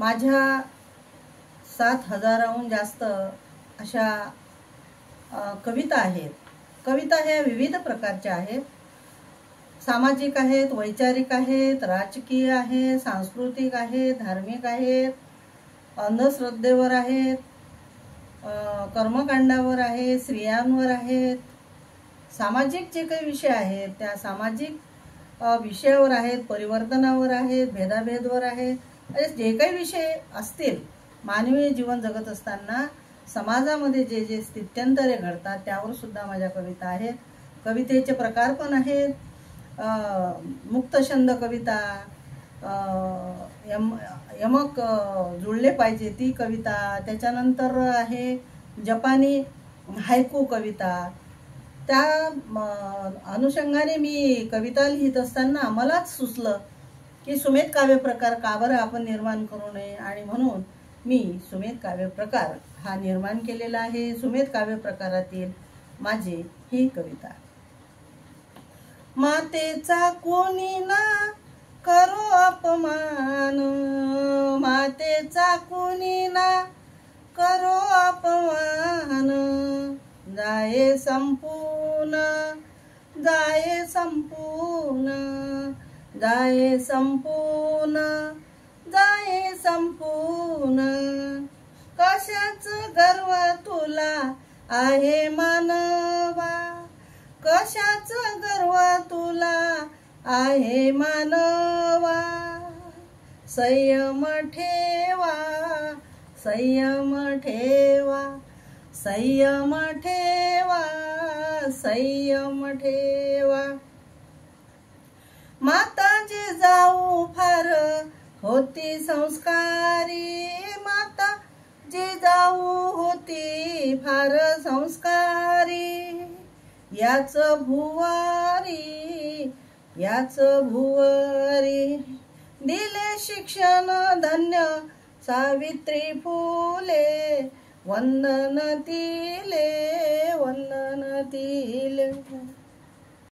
माझ्या 7,000हून जास्त अशा कविता आहेत. कविता ह्या विविध प्रकारच्या आहेत. सामाजिक आहेत, वैचारिक आहेत, राजकीय आहेत, सांस्कृतिक आहेत, धार्मिक आहेत, अंधश्रद्धेवर आहेत, कर्मकांडावर आहेत, स्त्रियांवर आहेत. सामाजिक जे काही विषय आहेत त्या सामाजिक विषयावर आहेत, परिवर्तनावर आहेत, भेदाभेदवर आहेत. जे काही विषय असतील मानवी जीवन जगत असताना समाजामध्ये जे जे स्थित्यंतरे घडतात त्यावर सुद्धा माझ्या कविता आहेत. कवितेचे प्रकार पण आहेत. मुक्तछंद कविता, यमक जुळले पाहिजे ती कविता, त्याच्यानंतर आहे जपानी हायकू कविता. त्या अनुषंगाने मी कविता लिहित असताना मलाच सुचलं की सुमेध काव्य प्रकार का बरं आपण निर्माण करू नये, आणि म्हणून मी सुमेध काव्य प्रकार हा निर्माण केलेला आहे. सुमेध काव्य प्रकारातील माझी ही कविता. मातेचा कोणी ना करो अपमान, मातेचा कोणी ना करो अपमान, जाये संपूर्ण, जाये संपूर्ण, जाये संपूर्ण, जाये संपूर्ण. कशाच गर्व तुला आहे मानवा, कशाच गर्व तुला आहे मानवा. संयम ठेवा, संयम ठेवा, संयम ठेवा, संयम ठेवा. माता जिजाऊ फार होती संस्कारी, माता जिजाऊ होती फार संस्कारी. याच भुवारी, याच भुवारी दिले शिक्षण धन्य सावित्री फुले. वंदन तिले, वंदन तिले.